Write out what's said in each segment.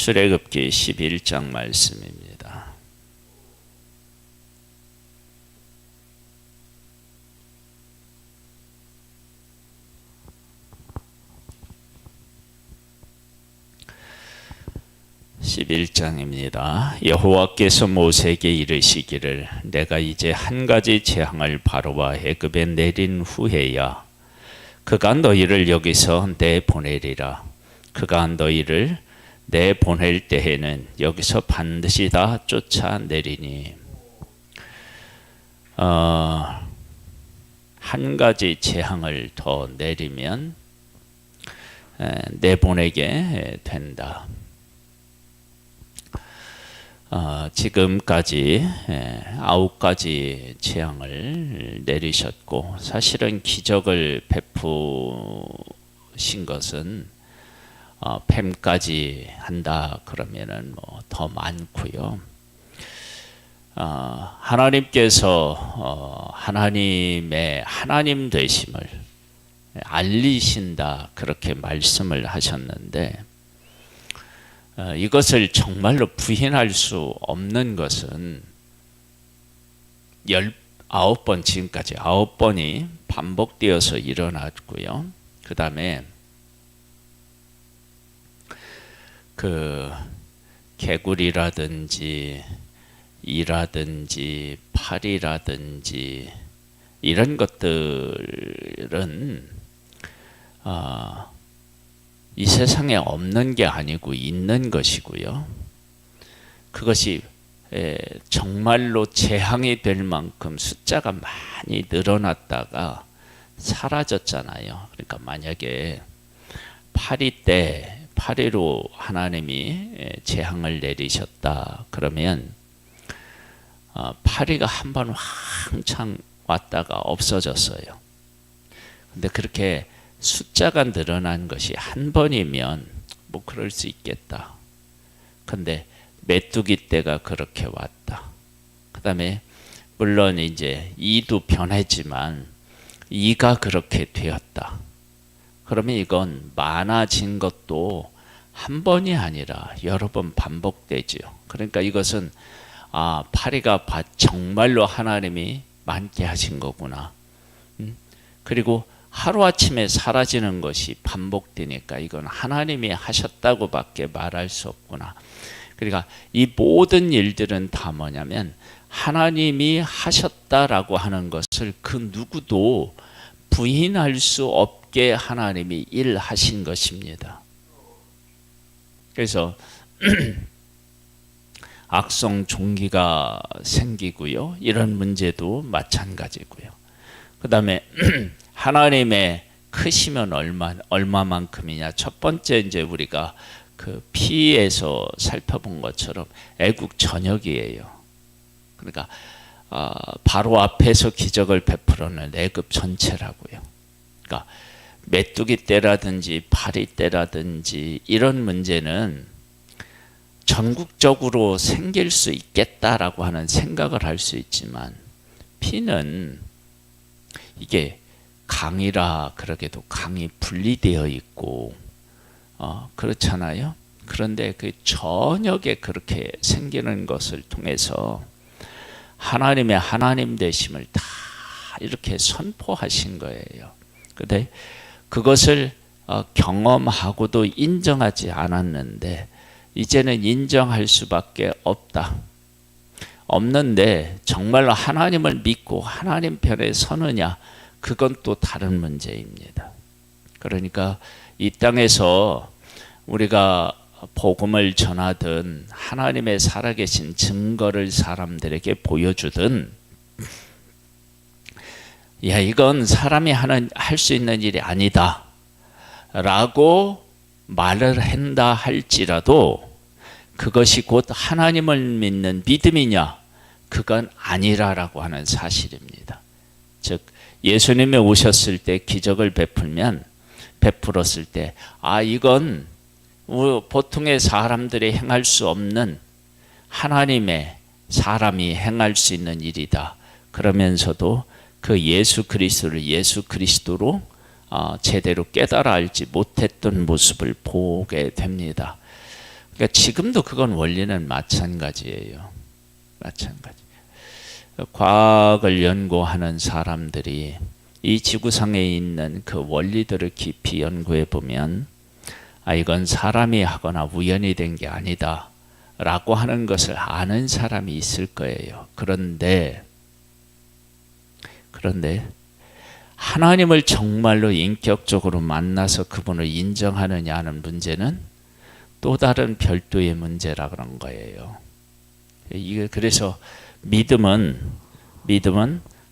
출애굽기 11장 말씀입니다. 여호와께서 모세에게 이르시기를 내가 이제 한 가지 재앙을 바로와 애굽에 내린 후에야 그가 너희를 여기서 내보내리라. 그가 너희를 내보낼 때에는 여기서 반드시 다 쫓아내리니. 한 가지 재앙을 더 내리면 내보내게 된다. 지금까지 9가지 재앙을 내리셨고, 사실은 기적을 베푸신 것은 뱀까지 한다 그러면은 더 많고요. 하나님께서 하나님의 하나님 되심을 알리신다 그렇게 말씀을 하셨는데, 이것을 정말로 부인할 수 없는 것은 19번, 지금까지 9번이 반복되어서 일어났고요. 그 다음에 개구리라든지 이라든지 파리라든지 이런 것들은 이 세상에 없는 게 아니고 있는 것이고요. 그것이 정말로 재앙이 될 만큼 숫자가 많이 늘어났다가 사라졌잖아요. 그러니까 만약에 파리로 하나님이 재앙을 내리셨다 그러면 파리가 한번 왕창 왔다가 없어졌어요. 근데 그렇게 숫자가 늘어난 것이 한 번이면 그럴 수 있겠다. 근데 메뚜기 떼가 그렇게 왔다. 그 다음에 물론 이제 이도 변했지만 이가 그렇게 되었다. 그러면 이건 많아진 것도 한 번이 아니라 여러 번 반복되지요. 그러니까 이것은 파리가 정말로 하나님이 많게 하신 거구나. 그리고 하루아침에 사라지는 것이 반복되니까 이건 하나님이 하셨다고밖에 말할 수 없구나. 그러니까 이 모든 일들은 다 뭐냐면 하나님이 하셨다라고 하는 것을 그 누구도 부인할 수 없게 하나님이 일하신 것입니다. 그래서 악성 종기가 생기고요. 이런 문제도 마찬가지고요. 그 다음에 하나님의 크시면 얼마만큼이냐. 첫 번째 이제 우리가 그 피에서 살펴본 것처럼 애국 전역이에요. 그러니까 바로 앞에서 기적을 베풀어낸 애굽 전체라고요. 그러니까 메뚜기 떼라든지 파리 떼라든지 이런 문제는 전국적으로 생길 수 있겠다라고 하는 생각을 할 수 있지만, 피는 이게 강이라 그러게도 강이 분리되어 있고 그렇잖아요. 그런데 그 전역에 그렇게 생기는 것을 통해서 하나님의 하나님 되심을 다 이렇게 선포하신 거예요. 근데 그것을 경험하고도 인정하지 않았는데 이제는 인정할 수밖에 없는데 정말로 하나님을 믿고 하나님 편에 서느냐, 그건 또 다른 문제입니다. 그러니까 이 땅에서 우리가 복음을 전하든 하나님의 살아계신 증거를 사람들에게 보여주든, 이건 사람이 할 수 있는 일이 아니다 라고 말을 한다 할지라도 그것이 곧 하나님을 믿는 믿음이냐, 그건 아니라라고 하는 사실입니다. 즉 예수님이 오셨을 때 기적을 베풀었을 때 이건 보통의 사람들이 행할 수 없는 하나님의 사람이 행할 수 있는 일이다. 그러면서도 그 예수 그리스도를 예수 그리스도로 제대로 깨달아 알지 못했던 모습을 보게 됩니다. 그러니까 지금도 그건 원리는 마찬가지예요. 마찬가지. 과학을 연구하는 사람들이 이 지구상에 있는 그 원리들을 깊이 연구해 보면 이건 사람이 하거나 우연이 된 게 아니다 라고 하는 것을 아는 사람이 있을 거예요. 그런데 하나님을 정말로 인격적으로 만나서 그분을 인정하느냐 하는 문제는 또 다른 별도의 문제라 그런 거예요. 이게 그래서 믿음은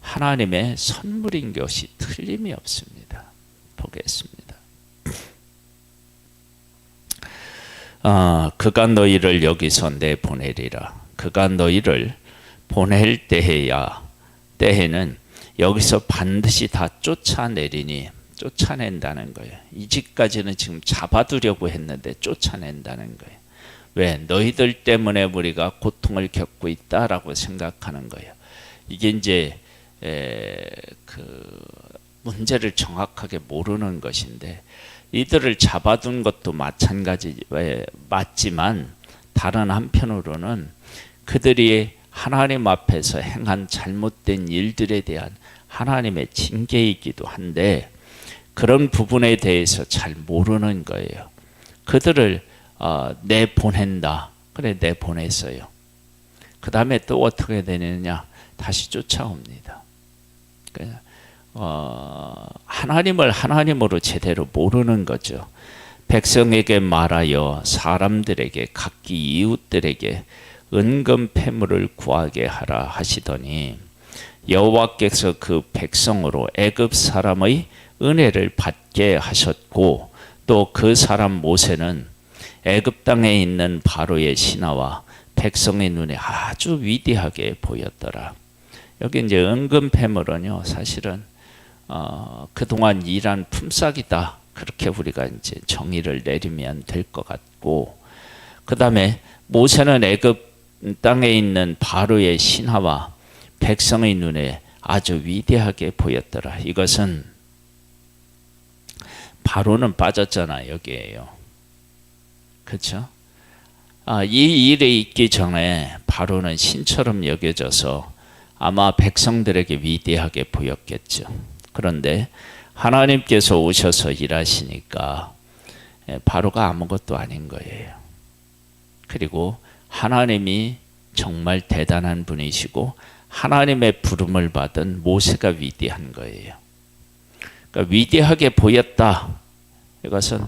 하나님의 선물인 것이 틀림이 없습니다. 보겠습니다. 그가 너희를 여기서 내보내리라. 그가 너희를 보낼 때에는 여기서 반드시 다 쫓아낸다는 거예요. 이 집까지는 지금 잡아두려고 했는데 쫓아낸다는 거예요. 왜? 너희들 때문에 우리가 고통을 겪고 있다라고 생각하는 거예요. 이게 이제 그 문제를 정확하게 모르는 것인데, 이들을 잡아둔 것도 맞지만 다른 한편으로는 그들이 하나님 앞에서 행한 잘못된 일들에 대한 하나님의 징계이기도 한데, 그런 부분에 대해서 잘 모르는 거예요. 그들을 내보낸다. 그래, 내보냈어요. 그 다음에 또 어떻게 되느냐? 다시 쫓아옵니다. 하나님을 하나님으로 제대로 모르는 거죠. 백성에게 말하여 사람들에게 각기 이웃들에게 은금 패물을 구하게 하라 하시더니, 여호와께서 그 백성으로 애굽 사람의 은혜를 받게 하셨고, 또 그 사람 모세는 애굽 땅에 있는 바로의 신하와 백성의 눈에 아주 위대하게 보였더라. 여기 이제 은금 패물은요, 사실은 그동안 일한 품삯이다, 그렇게 우리가 이제 정의를 내리면 될 것 같고, 그 다음에 모세는 애굽 땅에 있는 바로의 신하와 백성의 눈에 아주 위대하게 보였더라. 이것은 바로는 빠졌잖아, 여기에요. 그렇죠? 이 일이 있기 전에 바로는 신처럼 여겨져서 아마 백성들에게 위대하게 보였겠죠. 그런데 하나님께서 오셔서 일하시니까 바로가 아무것도 아닌 거예요. 그리고 하나님이 정말 대단한 분이시고 하나님의 부름을 받은 모세가 위대한 거예요. 그러니까 위대하게 보였다. 이것은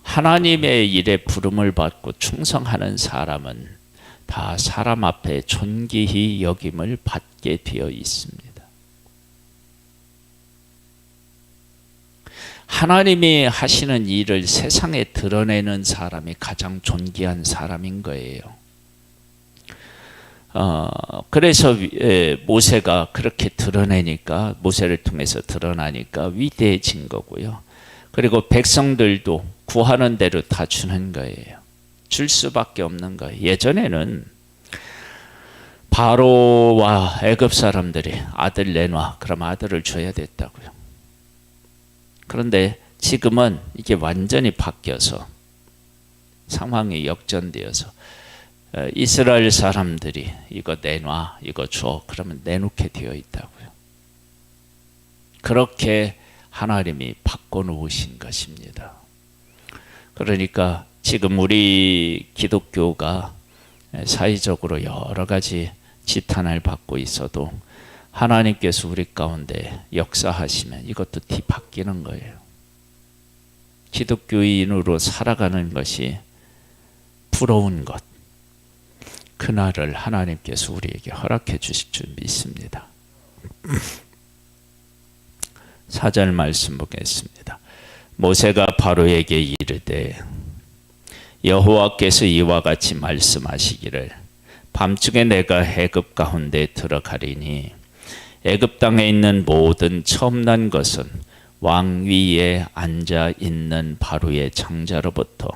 하나님의 일에 부름을 받고 충성하는 사람은 다 사람 앞에 존귀히 여김을 받게 되어 있습니다. 하나님이 하시는 일을 세상에 드러내는 사람이 가장 존귀한 사람인 거예요. 그래서 모세가 그렇게 드러내니까, 모세를 통해서 드러나니까 위대해진 거고요. 그리고 백성들도 구하는 대로 다 주는 거예요. 줄 수밖에 없는 거예요. 예전에는 바로와 애굽 사람들이 아들 내놔, 그럼 아들을 줘야 됐다고요. 그런데 지금은 이게 완전히 바뀌어서 상황이 역전되어서 이스라엘 사람들이 이거 내놔, 이거 줘, 그러면 내놓게 되어 있다고요. 그렇게 하나님이 바꿔놓으신 것입니다. 그러니까 지금 우리 기독교가 사회적으로 여러 가지 지탄을 받고 있어도 하나님께서 우리 가운데 역사하시면 이것도 뒤바뀌는 거예요. 기독교인으로 살아가는 것이 부러운 것, 그날을 하나님께서 우리에게 허락해 주실 줄 믿습니다. 4절 말씀 보겠습니다. 모세가 바로에게 이르되, 여호와께서 이와 같이 말씀하시기를, 밤중에 내가 애굽 가운데 들어가리니 애굽 땅에 있는 모든 처음 난 것은 왕 위에 앉아 있는 바로의 장자로부터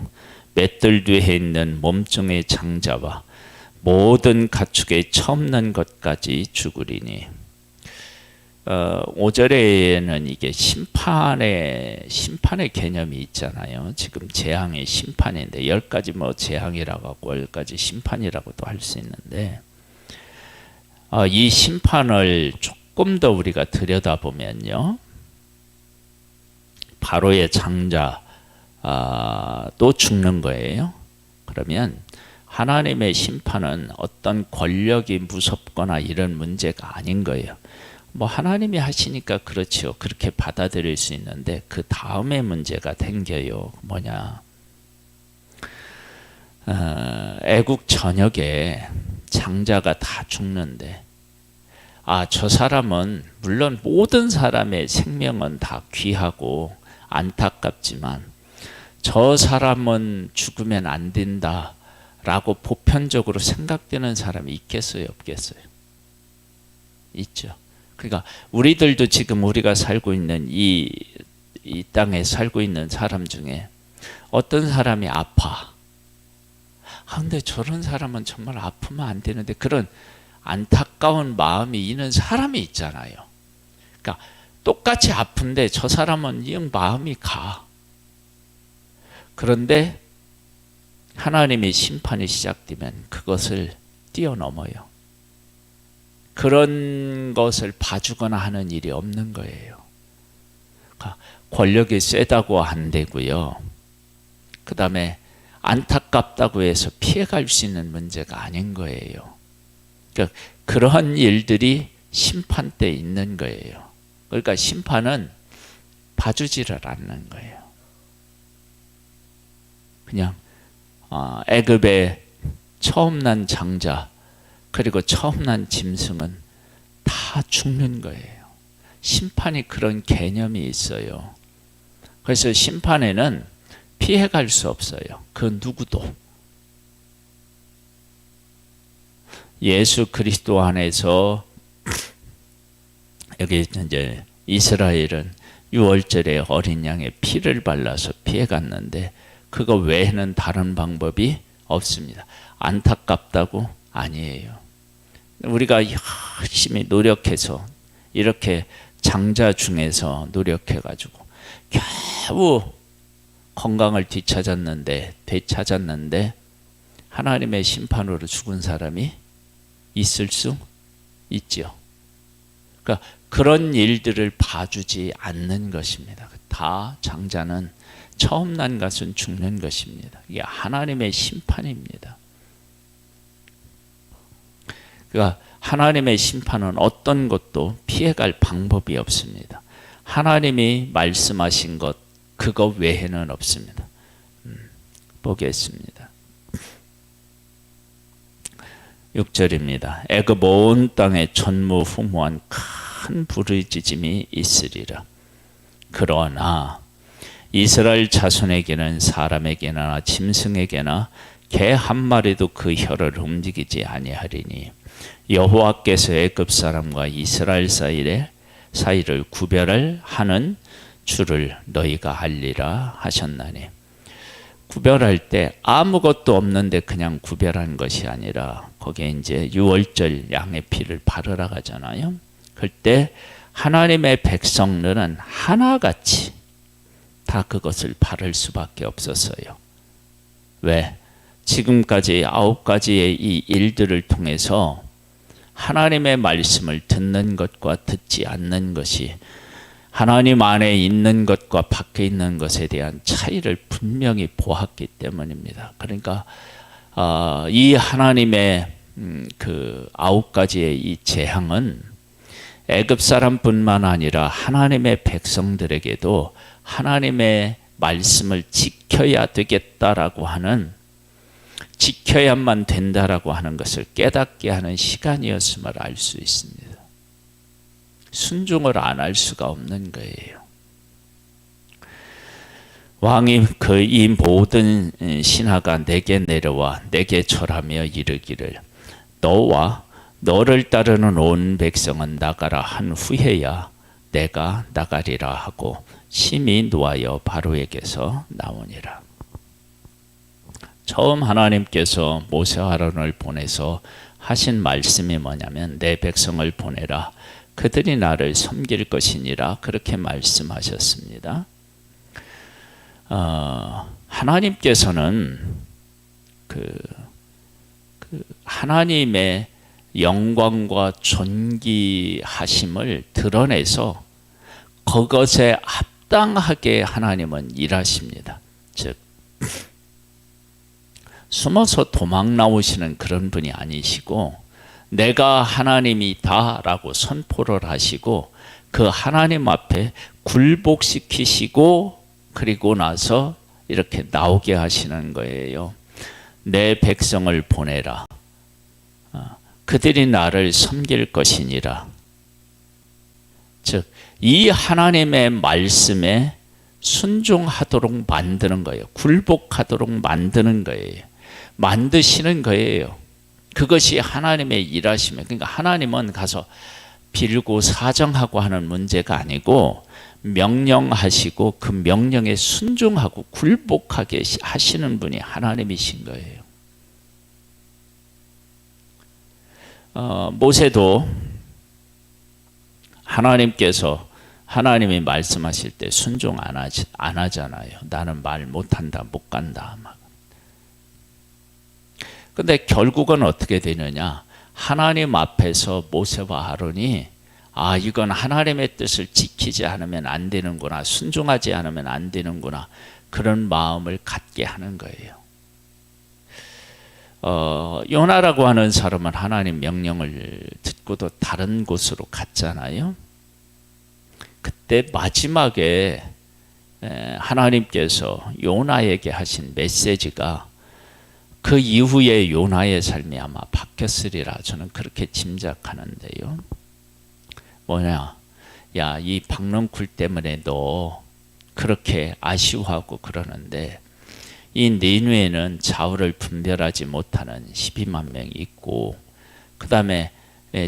맷들 뒤에 있는 몸종의 장자와 모든 가축의 처음 난 것까지 죽으리니. 5절에는 이게 심판의 개념이 있잖아요. 지금 재앙의 심판인데 10가지 뭐 재앙이라고 하고 10가지 심판이라고도 할 수 있는데 이 심판을 조금 더 우리가 들여다보면요. 바로의 장자 또 죽는 거예요. 그러면 하나님의 심판은 어떤 권력이 무섭거나 이런 문제가 아닌 거예요. 뭐 하나님이 하시니까 그렇죠. 그렇게 받아들일 수 있는데 그 다음에 문제가 생겨요. 뭐냐? 애국 전역에 장자가 다 죽는데 저 사람은 물론 모든 사람의 생명은 다 귀하고 안타깝지만 저 사람은 죽으면 안 된다라고 보편적으로 생각되는 사람이 있겠어요, 없겠어요? 있죠. 그러니까 우리들도 지금 우리가 살고 있는 이 땅에 살고 있는 사람 중에 어떤 사람이 아파. 근데 저런 사람은 정말 아프면 안 되는데 그런 안타까운 마음이 있는 사람이 있잖아요. 그러니까 똑같이 아픈데 저 사람은 이 마음이 가. 그런데 하나님의 심판이 시작되면 그것을 뛰어넘어요. 그런 것을 봐주거나 하는 일이 없는 거예요. 권력이 세다고 안 되고요. 그 다음에 안타깝다고 해서 피해갈 수 있는 문제가 아닌 거예요. 그러니까 그러한 일들이 심판 때 있는 거예요. 그러니까 심판은 봐주지를 않는 거예요. 그냥 애굽에 처음 난 장자 그리고 처음 난 짐승은 다 죽는 거예요. 심판이 그런 개념이 있어요. 그래서 심판에는 피해갈 수 없어요. 그 누구도. 예수 그리스도 안에서 여기 이제 이스라엘은 유월절에 어린 양의 피를 발라서 피해갔는데 그거 외에는 다른 방법이 없습니다. 안타깝다고? 아니에요. 우리가 열심히 노력해서 이렇게 장자 중에서 노력해가지고 겨우 건강을 되찾았는데 하나님의 심판으로 죽은 사람이 있을 수 있죠. 그러니까 그런 일들을 봐주지 않는 것입니다. 다 장자는 처음 난 것은 죽는 것입니다. 이게 하나님의 심판입니다. 그러니까 하나님의 심판은 어떤 것도 피해갈 방법이 없습니다. 하나님이 말씀하신 것 그거 외에는 없습니다. 보겠습니다. 6절입니다. 애굽 온 땅에 전무후무한 큰 부르짖음이 있으리라. 그러나 이스라엘 자손에게는 사람에게나 짐승에게나 개 한 마리도 그 혀를 움직이지 아니하리니 여호와께서 애굽 사람과 이스라엘 사이를 구별을 하는 줄을 너희가 알리라 하셨나니. 구별할 때 아무것도 없는데 그냥 구별한 것이 아니라 거기에 이제 유월절 양의 피를 바르라 하잖아요. 그때 하나님의 백성들은 하나같이 다 그것을 바를 수밖에 없었어요. 왜? 지금까지 9가지의 이 일들을 통해서 하나님의 말씀을 듣는 것과 듣지 않는 것이 하나님 안에 있는 것과 밖에 있는 것에 대한 차이를 분명히 보았기 때문입니다. 그러니까 이 하나님의 그 9가지의 이 재앙은 애굽 사람뿐만 아니라 하나님의 백성들에게도 하나님의 말씀을 지켜야 되겠다라고 하는, 지켜야만 된다라고 하는 것을 깨닫게 하는 시간이었음을 알 수 있습니다. 순종을 안 할 수가 없는 거예요. 왕이 이 모든 신하가 내게 내려와 내게 절하며 이르기를 너와 너를 따르는 온 백성은 나가라 한 후에야 내가 나가리라 하고 심히 노하여 바로에게서 나오니라. 처음 하나님께서 모세와 아론을 보내서 하신 말씀이 뭐냐면 내 백성을 보내라. 그들이 나를 섬길 것이니라 그렇게 말씀하셨습니다. 하나님께서는 하나님의 영광과 존귀하심을 드러내서 그것에 합당하게 하나님은 일하십니다. 즉 숨어서 도망 나오시는 그런 분이 아니시고 내가 하나님이다 라고 선포를 하시고 그 하나님 앞에 굴복시키시고 그리고 나서 이렇게 나오게 하시는 거예요. 내 백성을 보내라. 그들이 나를 섬길 것이니라. 즉, 이 하나님의 말씀에 순종하도록 만드는 거예요. 굴복하도록 만드는 거예요. 만드시는 거예요. 그것이 하나님의 일하심이에요. 그러니까 하나님은 가서 빌고 사정하고 하는 문제가 아니고 명령하시고 그 명령에 순종하고 굴복하게 하시는 분이 하나님이신 거예요. 모세도 하나님이 말씀하실 때 순종 안 하잖아요. 나는 말 못한다, 못 간다. 근데 결국은 어떻게 되느냐? 하나님 앞에서 모세와 아론이 이건 하나님의 뜻을 지키지 않으면 안 되는구나, 순종하지 않으면 안 되는구나, 그런 마음을 갖게 하는 거예요. 요나라고 하는 사람은 하나님 명령을 듣고도 다른 곳으로 갔잖아요. 그때 마지막에 하나님께서 요나에게 하신 메시지가 그 이후에 요나의 삶이 아마 바뀌었으리라 저는 그렇게 짐작하는데요. 뭐냐? 야, 이 박넝쿨 때문에 너 그렇게 아쉬워하고 그러는데 이 니느웨는 좌우를 분별하지 못하는 12만 명이 있고 그 다음에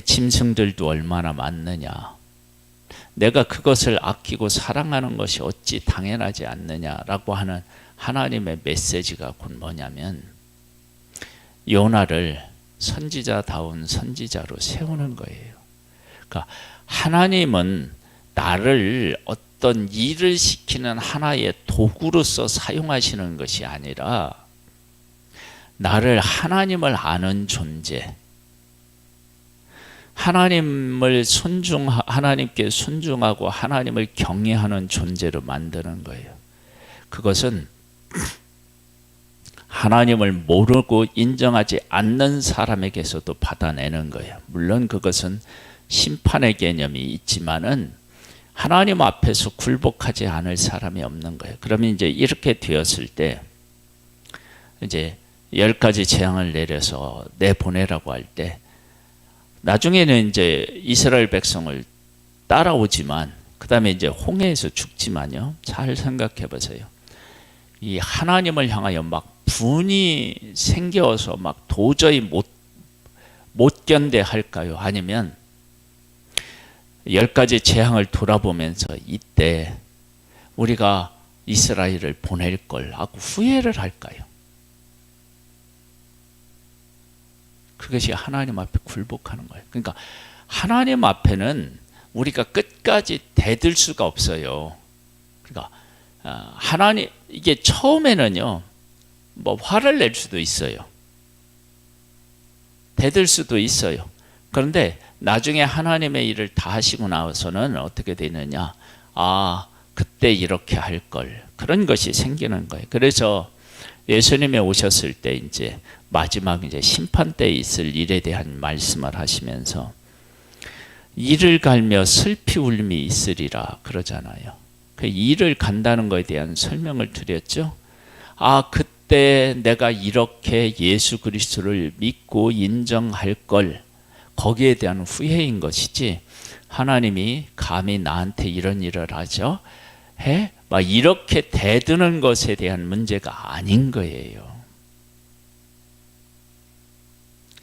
짐승들도 얼마나 많느냐. 내가 그것을 아끼고 사랑하는 것이 어찌 당연하지 않느냐라고 하는 하나님의 메시지가 곧 뭐냐면 요나를 선지자다운 선지자로 세우는 거예요. 그러니까 하나님은 나를 어떤 일을 시키는 하나의 도구로서 사용하시는 것이 아니라 나를 하나님을 아는 존재, 하나님께 순종하고 하나님을 경외하는 존재로 만드는 거예요. 그것은 하나님을 모르고 인정하지 않는 사람에게서도 받아내는 거예요. 물론 그것은 심판의 개념이 있지만은 하나님 앞에서 굴복하지 않을 사람이 없는 거예요. 그러면 이제 이렇게 되었을 때 이제 10가지 재앙을 내려서 내보내라고 할 때 나중에는 이제 이스라엘 백성을 따라오지만 그 다음에 이제 홍해에서 죽지만요. 잘 생각해 보세요. 이 하나님을 향하여 막 분이 생겨서 막 도저히 못 견뎌 할까요? 아니면 10가지 재앙을 돌아보면서 이때 우리가 이스라엘을 보낼 걸 하고 후회를 할까요? 그것이 하나님 앞에 굴복하는 거예요. 그러니까 하나님 앞에는 우리가 끝까지 대들 수가 없어요. 그러니까 하나님 이게 처음에는요. 뭐 화를 낼 수도 있어요. 대들 수도 있어요. 그런데 나중에 하나님의 일을 다 하시고 나서는 어떻게 되느냐? 그때 이렇게 할 걸. 그런 것이 생기는 거예요. 그래서 예수님이 오셨을 때 이제 마지막 이제 심판 때에 있을 일에 대한 말씀을 하시면서 이를 갈며 슬피 울음이 있으리라 그러잖아요. 그 이를 간다는 것에 대한 설명을 드렸죠. 그때 내가 이렇게 예수 그리스도를 믿고 인정할 걸, 거기에 대한 후회인 것이지 하나님이 감히 나한테 이런 일을 하죠? 막 이렇게 대드는 것에 대한 문제가 아닌 거예요.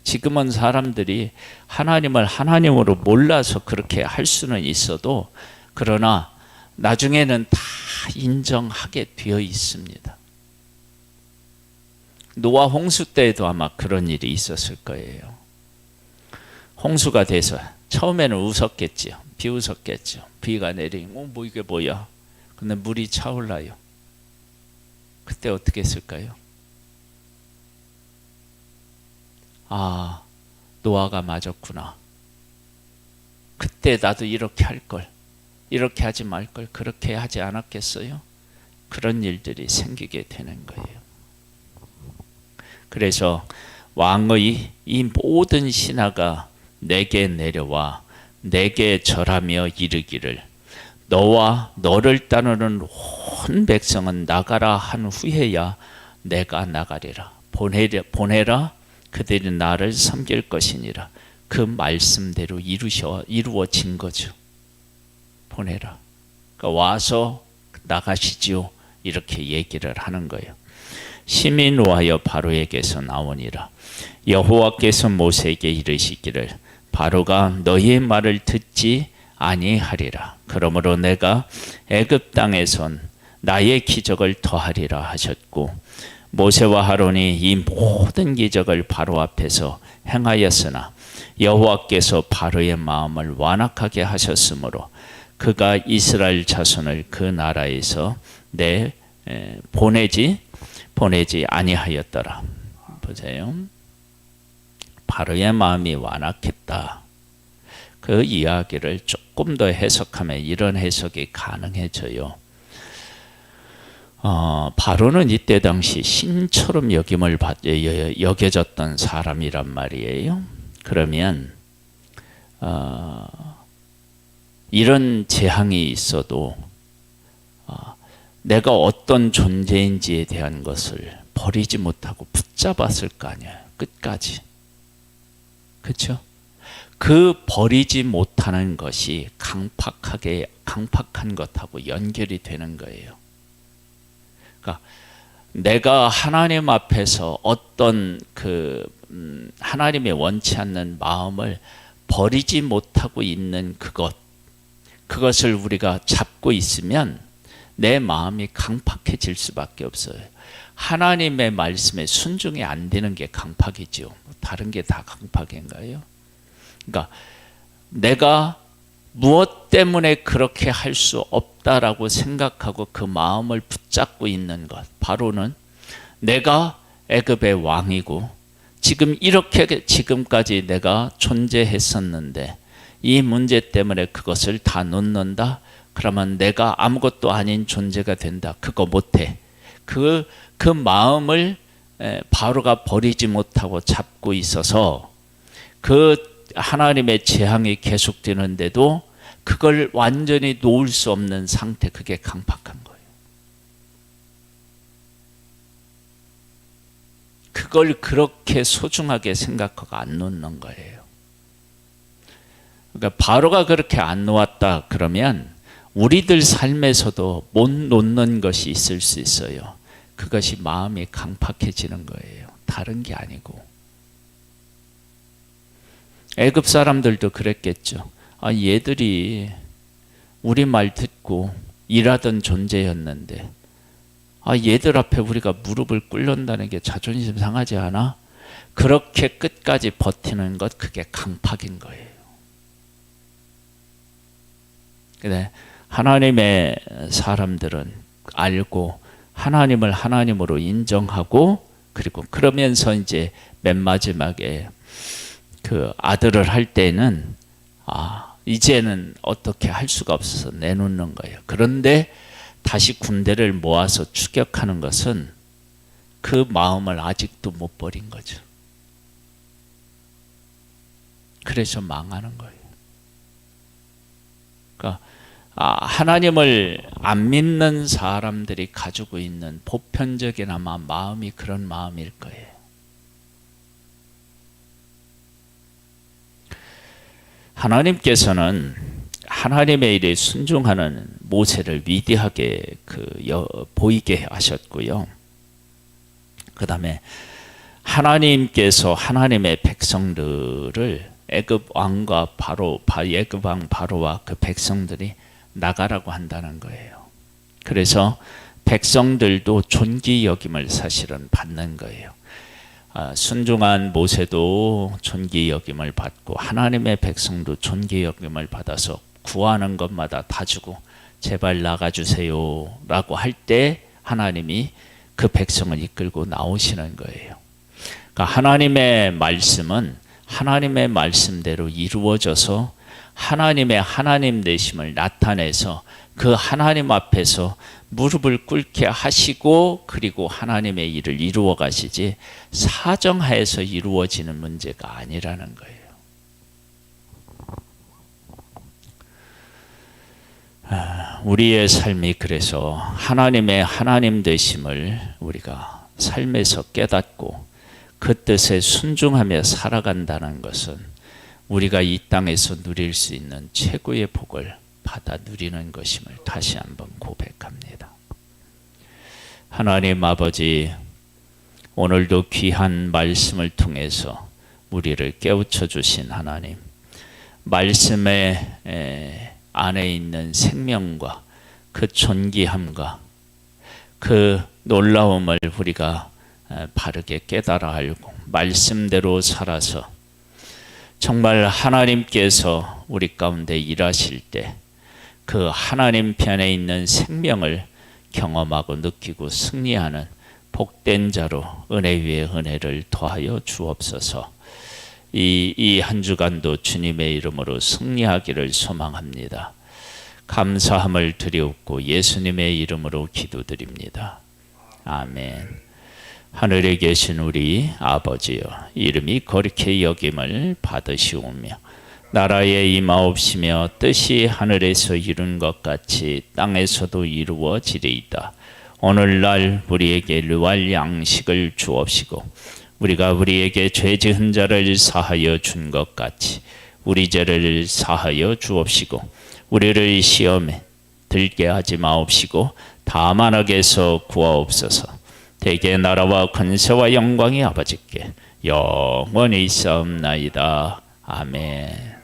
지금은 사람들이 하나님을 하나님으로 몰라서 그렇게 할 수는 있어도 그러나 나중에는 다 인정하게 되어 있습니다. 노아 홍수 때에도 아마 그런 일이 있었을 거예요. 홍수가 돼서 처음에는 웃었겠지요. 비웃었겠죠. 비가 내리고 뭐 이게 뭐야. 근데 물이 차올라요. 그때 어떻게 했을까요? 아, 노아가 맞았구나. 그때 나도 이렇게 할 걸, 이렇게 하지 말 걸, 그렇게 하지 않았겠어요? 그런 일들이 생기게 되는 거예요. 그래서 왕의 이 모든 신하가 내게 내려와 내게 절하며 이르기를 너와 너를 따르는 온 백성은 나가라 한 후에야 내가 나가리라. 보내라 그들이 나를 섬길 것이니라. 그 말씀대로 이루어진 거죠. 보내라. 그러니까 와서 나가시지요. 이렇게 얘기를 하는 거예요. 심히 노하여 바로에게서 나오니라. 여호와께서 모세에게 이르시기를 바로가 너희의 말을 듣지 아니하리라. 그러므로 내가 애굽 땅에선 나의 기적을 더하리라 하셨고 모세와 아론이 이 모든 기적을 바로 앞에서 행하였으나 여호와께서 바로의 마음을 완악하게 하셨으므로 그가 이스라엘 자손을 그 나라에서 보내지 아니하였더라. 보세요. 바로의 마음이 완악했다. 그 이야기를 조금 더 해석하면 이런 해석이 가능해져요. 바로는 이때 당시 신처럼 여겨졌던 사람이란 말이에요. 그러면 이런 재앙이 있어도 내가 어떤 존재인지에 대한 것을 버리지 못하고 붙잡았을 거 아니에요. 끝까지. 그렇죠? 그 버리지 못하는 것이 강팍한 것하고 연결이 되는 거예요. 그러니까 내가 하나님 앞에서 어떤 하나님의 원치 않는 마음을 버리지 못하고 있는 그것을 우리가 잡고 있으면 내 마음이 강팍해질 수밖에 없어요. 하나님의 말씀에 순종이 안 되는 게 강팍이죠. 다른 게 다 강팍인가요? 그러니까 내가 무엇 때문에 그렇게 할 수 없다라고 생각하고 그 마음을 붙잡고 있는 것. 바로는 내가 애굽의 왕이고 지금 이렇게 지금까지 내가 존재했었는데 이 문제 때문에 그것을 다 놓는다? 그러면 내가 아무것도 아닌 존재가 된다. 그거 못해. 그 마음을 바로가 버리지 못하고 잡고 있어서 그 하나님의 재앙이 계속되는데도 그걸 완전히 놓을 수 없는 상태, 그게 강팍한 거예요. 그걸 그렇게 소중하게 생각하고 안 놓는 거예요. 그러니까 바로가 그렇게 안 놓았다 그러면 우리들 삶에서도 못 놓는 것이 있을 수 있어요. 그것이 마음이 강팍해지는 거예요. 다른 게 아니고. 애굽 사람들도 그랬겠죠. 얘들이 우리 말 듣고 일하던 존재였는데 얘들 앞에 우리가 무릎을 꿇는다는 게 자존심 상하지 않아? 그렇게 끝까지 버티는 것, 그게 강팍인 거예요. 근데 하나님의 사람들은 알고 하나님을 하나님으로 인정하고 그리고 그러면서 이제 맨 마지막에 그 아들을 할 때는 이제는 어떻게 할 수가 없어서 내놓는 거예요. 그런데 다시 군대를 모아서 추격하는 것은 그 마음을 아직도 못 버린 거죠. 그래서 망하는 거예요. 그러니까 하나님을 안 믿는 사람들이 가지고 있는 보편적인 아마 마음이 그런 마음일 거예요. 하나님께서는 하나님의 일에 순종하는 모세를 위대하게 보이게 하셨고요. 그 다음에 하나님께서 하나님의 백성들을 애굽 왕 바로와 그 백성들이 나가라고 한다는 거예요. 그래서 백성들도 존귀 여김을 사실은 받는 거예요. 순종한 모세도 존귀 여김을 받고 하나님의 백성도 존귀 여김을 받아서 구하는 것마다 다 주고 제발 나가주세요 라고 할 때 하나님이 그 백성을 이끌고 나오시는 거예요. 그러니까 하나님의 말씀은 하나님의 말씀대로 이루어져서 하나님의 하나님 되심을 나타내서 그 하나님 앞에서 무릎을 꿇게 하시고 그리고 하나님의 일을 이루어 가시지 사정하에서 이루어지는 문제가 아니라는 거예요. 우리의 삶이 그래서 하나님의 하나님 되심을 우리가 삶에서 깨닫고 그 뜻에 순종하며 살아간다는 것은 우리가 이 땅에서 누릴 수 있는 최고의 복을 받아 누리는 것임을 다시 한번 고백합니다. 하나님 아버지, 오늘도 귀한 말씀을 통해서 우리를 깨우쳐 주신 하나님, 말씀의 안에 있는 생명과 그 존귀함과 그 놀라움을 우리가 바르게 깨달아 알고 말씀대로 살아서 정말 하나님께서 우리 가운데 일하실 때 그 하나님 편에 있는 생명을 경험하고 느끼고 승리하는 복된 자로 은혜 위에 은혜를 더하여 주옵소서. 이 한 주간도 주님의 이름으로 승리하기를 소망합니다. 감사함을 드리옵고 예수님의 이름으로 기도드립니다. 아멘. 하늘에 계신 우리 아버지여, 이름이 거룩히 여김을 받으시오며 나라에 임하옵시며 뜻이 하늘에서 이룬 것 같이 땅에서도 이루어지리이다. 오늘날 우리에게 일용할 양식을 주옵시고 우리가 우리에게 죄 지은 자를 사하여 준 것 같이 우리 죄를 사하여 주옵시고 우리를 시험에 들게 하지 마옵시고 다만 악에서 구하옵소서. 대개 나라와 권세와 영광이 아버지께 영원히 있사옵나이다. 아멘.